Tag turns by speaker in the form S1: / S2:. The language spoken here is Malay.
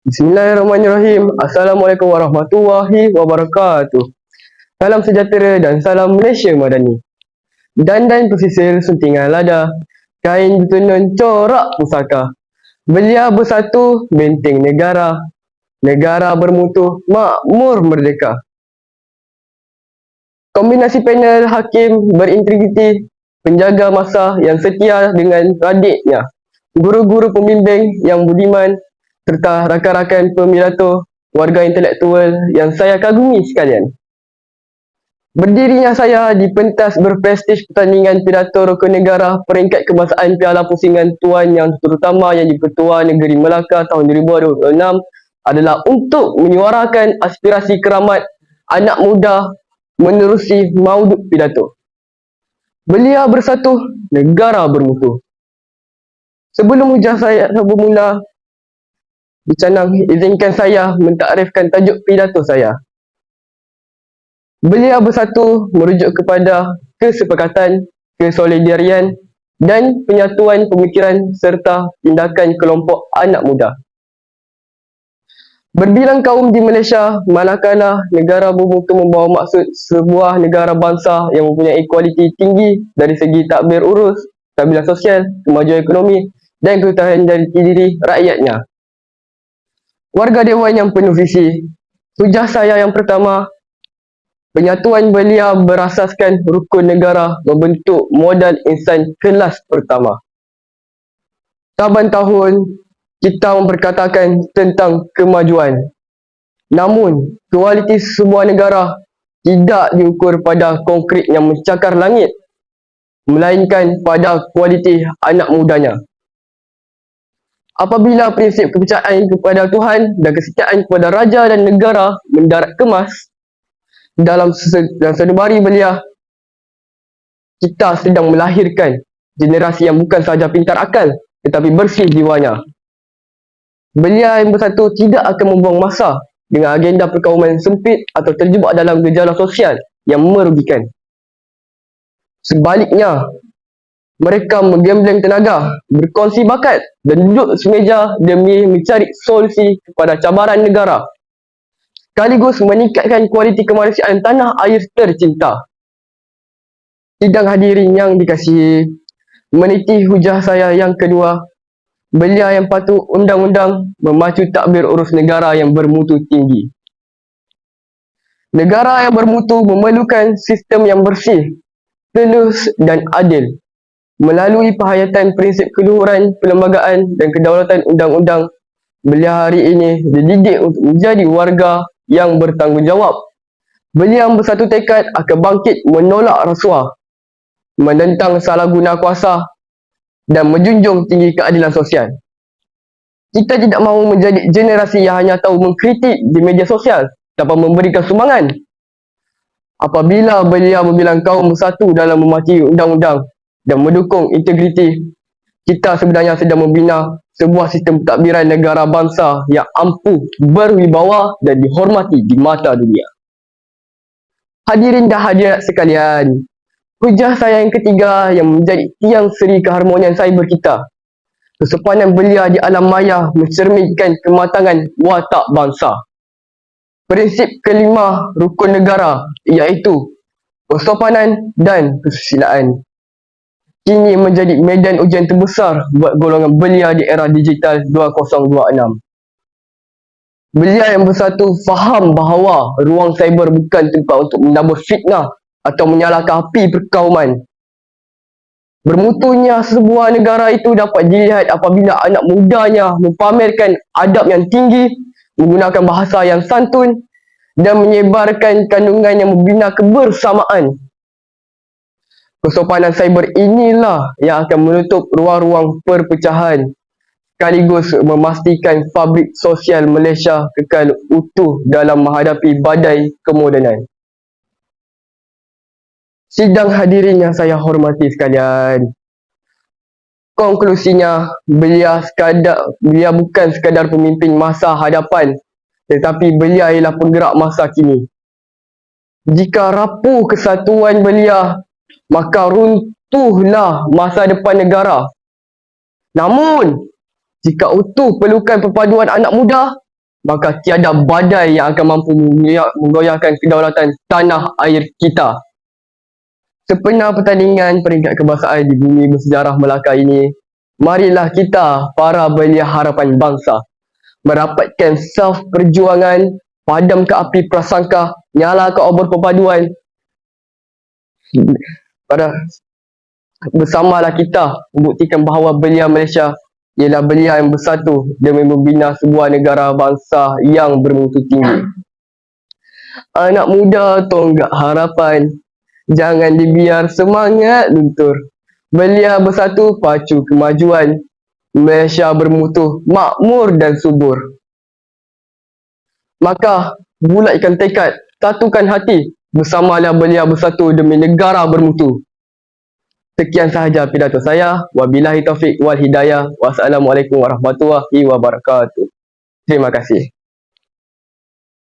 S1: Bismillahirrahmanirrahim. Assalamualaikum warahmatullahi wabarakatuh. Salam sejahtera dan salam Malaysia Madani. Dandan pesisir suntingan lada, kain bertenun corak pusaka. Belia bersatu benteng negara, negara bermutu makmur merdeka. Kombinasi panel hakim berintegriti, penjaga masa yang setia dengan radiknya, guru-guru pembimbing yang budiman, serta rakan-rakan pemidato, warga intelektual yang saya kagumi sekalian. Berdirinya saya di pentas berprestij pertandingan pidato rukun negara peringkat kebangsaan Piala Pusingan Tuan yang terutama yang di-Pertua Negeri Melaka tahun 2026 adalah untuk menyuarakan aspirasi keramat anak muda menerusi maudud pidato. Belia bersatu, negara bermutu. Sebelum hujah saya bermula bercanang, izinkan saya mentakrifkan tajuk pidato saya. Belia bersatu merujuk kepada kesepakatan, kesolidarian dan penyatuan pemikiran serta tindakan kelompok anak muda. Berbilang kaum di Malaysia, manakala negara bermutu membawa maksud sebuah negara bangsa yang mempunyai kualiti tinggi dari segi takbir urus, stabilan sosial, kemajuan ekonomi dan ketahanan dari diri rakyatnya. Warga Dewan yang penuh visi, hujah saya yang pertama, penyatuan belia berasaskan rukun negara membentuk modal insan kelas pertama. Taban tahun, kita memperkatakan tentang kemajuan. Namun, kualiti sebuah negara tidak diukur pada konkret yang mencakar langit, melainkan pada kualiti anak mudanya. Apabila prinsip kepercayaan kepada Tuhan dan kesetiaan kepada raja dan negara mendarat kemas dalam sanubari belia, kita sedang melahirkan generasi yang bukan sahaja pintar akal tetapi bersih jiwanya. Belia yang bersatu tidak akan membuang masa dengan agenda perkauman sempit atau terjebak dalam gejala sosial yang merugikan. Sebaliknya, mereka menggembleng tenaga, berkongsi bakat dan duduk semeja demi mencari solusi kepada cabaran negara, sekaligus meningkatkan kualiti kemanusiaan tanah air tercinta. Sidang hadirin yang dikasihi, meniti hujah saya yang kedua, belia yang patuh undang-undang memacu takbir urus negara yang bermutu tinggi. Negara yang bermutu memerlukan sistem yang bersih, telus dan adil. Melalui penghayatan prinsip keluhuran, perlembagaan dan kedaulatan undang-undang, belia hari ini dididik untuk menjadi warga yang bertanggungjawab. Belia yang bersatu tekad akan bangkit menolak rasuah, menentang salah guna kuasa dan menjunjung tinggi keadilan sosial. Kita tidak mahu menjadi generasi yang hanya tahu mengkritik di media sosial tanpa memberikan sumbangan. Apabila belia berbilang kaum bersatu dalam mematuhi undang-undang dan mendukung integriti, kita sebenarnya sedang membina sebuah sistem pentadbiran negara bangsa yang ampuh, berwibawa dan dihormati di mata dunia. Hadirin dan hadirat sekalian, hujah saya yang ketiga yang menjadi tiang seri keharmonian cyber kita. Kesopanan belia di alam maya mencerminkan kematangan watak bangsa. Prinsip kelima rukun negara iaitu kesopanan dan kesusilaan kini menjadi medan ujian terbesar buat golongan belia di era digital 2026. Belia yang bersatu faham bahawa ruang cyber bukan tempat untuk menabur fitnah atau menyalahkan api perkauman. Bermutunya sebuah negara itu dapat dilihat apabila anak mudanya mempamerkan adab yang tinggi, menggunakan bahasa yang santun dan menyebarkan kandungan yang membina kebersamaan. Kesopanan cyber inilah yang akan menutup ruang-ruang perpecahan sekaligus memastikan fabrik sosial Malaysia kekal utuh dalam menghadapi badai kemodenan. Sidang hadirin yang saya hormati sekalian, konklusinya, belia bukan sekadar pemimpin masa hadapan, tetapi belia ialah penggerak masa kini. Jika rapuh kesatuan belia, maka runtuhlah masa depan negara. Namun, jika utuh perlukan perpaduan anak muda, maka tiada badai yang akan mampu menggoyahkan kedaulatan tanah air kita. Sepenuh pertandingan peringkat kebangsaan di bumi bersejarah Melaka ini, marilah kita, para belia harapan bangsa, merapatkan saf perjuangan, padamkan api prasangka, nyalakan obor perpaduan. Bersamalah kita membuktikan bahawa belia Malaysia ialah belia yang bersatu demi membina sebuah negara bangsa yang bermutu tinggi. Anak muda tonggak harapan, jangan dibiar semangat luntur. Belia bersatu pacu kemajuan, Malaysia bermutu makmur dan subur. Maka bulatkan tekad, satukan hati, bersamalah belia bersatu demi negara bermutu. Sekian sahaja pidato saya. Wabillahi taufik wal hidayah. Wassalamualaikum warahmatullahi wabarakatuh. Terima kasih.